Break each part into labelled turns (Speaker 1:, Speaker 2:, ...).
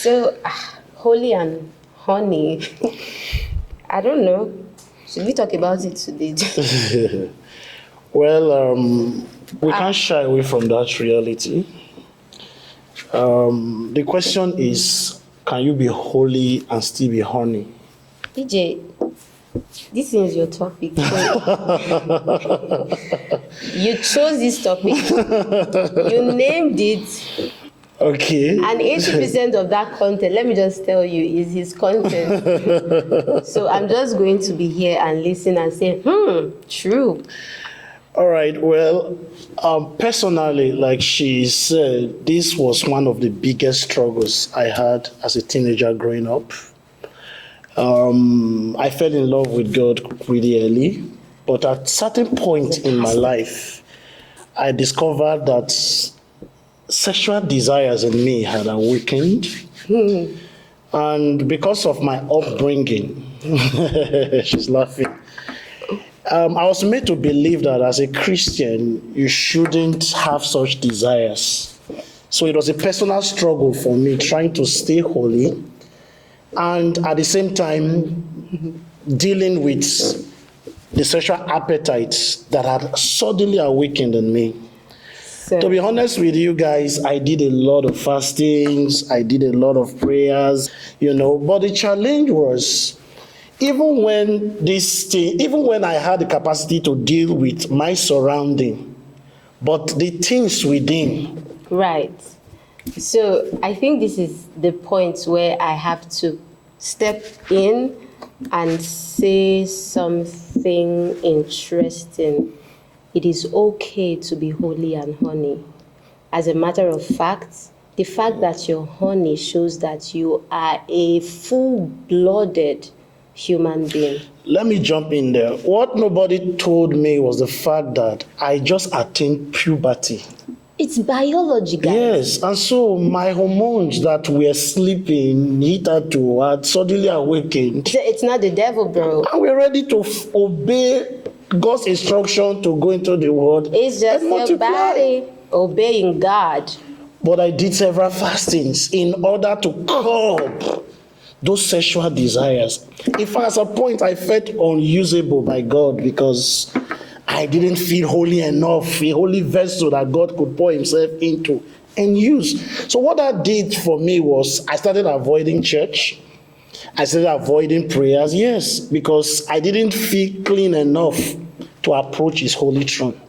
Speaker 1: So, holy and honey. I don't know. Should we talk about it today?
Speaker 2: Well, we can't shy away from that reality. The question is, can you be holy and still be horny?
Speaker 1: PJ, this is your topic. You chose this topic. You named it.
Speaker 2: Okay.
Speaker 1: And 80% of that content, let me just tell you, is his content. So I'm just going to be here and listen and say, true.
Speaker 2: All right. Well, personally, like she said, this was one of the biggest struggles I had as a teenager growing up. I fell in love with God really early, but at a certain point in my life, I discovered that sexual desires in me had awakened. And because of my upbringing, she's laughing. I was made to believe that as a Christian, you shouldn't have such desires. So it was a personal struggle for me trying to stay holy and at the same time dealing with the sexual appetites that had suddenly awakened in me. So, to be honest with you guys, I did a lot of fastings, I did a lot of prayers, but the challenge was, even when I had the capacity to deal with my surrounding, but the things within.
Speaker 1: Right. So I think this is the point where I have to step in and say something interesting. It is okay to be holy and honey. As a matter of fact, the fact that you're honey shows that you are a full-blooded human being.
Speaker 2: Let me jump in there. What nobody told me was the fact that I just attained puberty.
Speaker 1: It's biology, guys.
Speaker 2: Yes, and so my hormones that were sleeping, hitherto, had suddenly awakened.
Speaker 1: It's not the devil, bro.
Speaker 2: And we're ready to obey God's instruction to go into the world.
Speaker 1: It's just your body obeying God.
Speaker 2: But I did several fastings in order to curb those sexual desires. In fact, at a point, I felt unusable by God because I didn't feel holy enough, a holy vessel that God could pour himself into and use. So what that did for me was I started avoiding church. I started avoiding prayers, yes, because I didn't feel clean enough to approach his holy throne.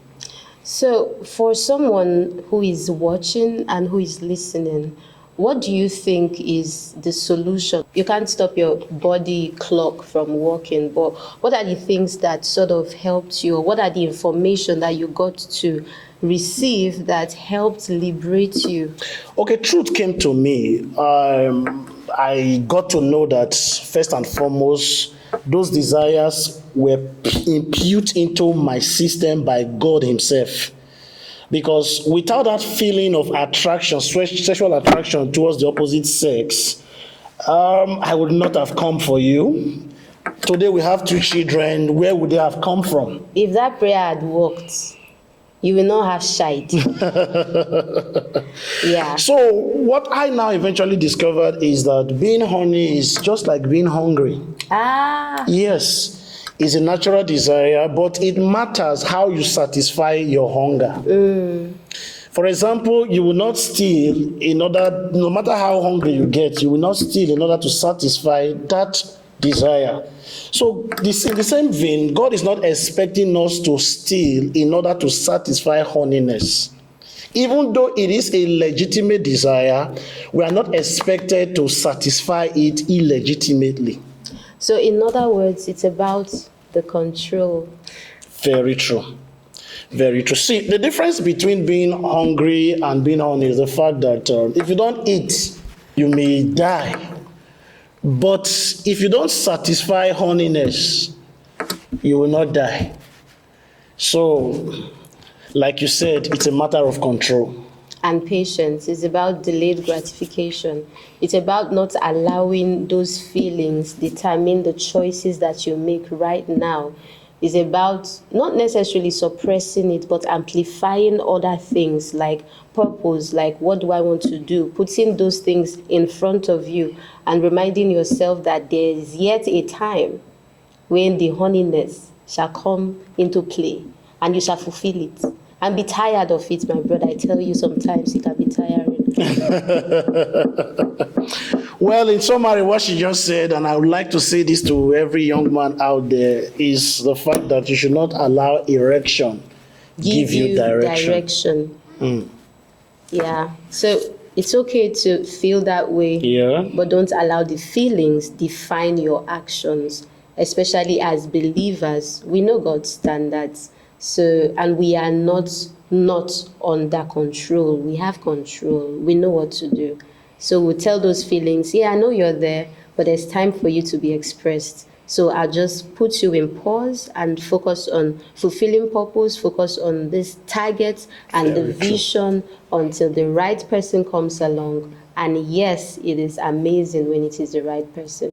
Speaker 1: So for someone who is watching and who is listening, what do you think is the solution? You can't stop your body clock from working, but what are the things that sort of helped you? Or what are the information that you got to receive that helped liberate you? Okay,
Speaker 2: truth came to me. I got to know that first and foremost, those desires were imputed into my system by God himself. Because without that feeling of attraction, sexual attraction towards the opposite sex, I would not have come for you. Today we have 2 children. Where would they have come from?
Speaker 1: If that prayer had worked, you will not have shied. Yeah.
Speaker 2: So what I now eventually discovered is that being horny is just like being hungry. Yes. It's a natural desire, but it matters how you satisfy your hunger. For example, you will not steal no matter how hungry you get, you will not steal in order to satisfy that desire. So in the same vein, God is not expecting us to steal in order to satisfy horniness. Even though it is a legitimate desire, we are not expected to satisfy it illegitimately.
Speaker 1: So in other words, it's about the control.
Speaker 2: Very true. Very true. See, the difference between being hungry and being horny is the fact that if you don't eat, you may die. But if you don't satisfy horniness, you will not die. So, like you said, it's a matter of control.
Speaker 1: And patience is about delayed gratification. It's about not allowing those feelings determine the choices that you make right now. It's about not necessarily suppressing it, but amplifying other things like purpose, like what do I want to do, putting those things in front of you and reminding yourself that there is yet a time when the holiness shall come into play and you shall fulfill it. And be tired of it, my brother. I tell you, sometimes it can be tiring.
Speaker 2: Well, in summary, what she just said, and I would like to say this to every young man out there, is the fact that you should not allow erection give you direction.
Speaker 1: Yeah. So it's okay to feel that way,
Speaker 2: Yeah.
Speaker 1: but don't allow the feelings define your actions, especially as believers. We know God's standards. So, and we are not under control. We have control. We know what to do. So we'll tell those feelings, yeah, I know you're there, but there's time for you to be expressed. So I'll just put you in pause and focus on fulfilling purpose, focus on this target and
Speaker 2: Very
Speaker 1: the
Speaker 2: true.
Speaker 1: vision until the right person comes along. And yes, it is amazing when it is the right person.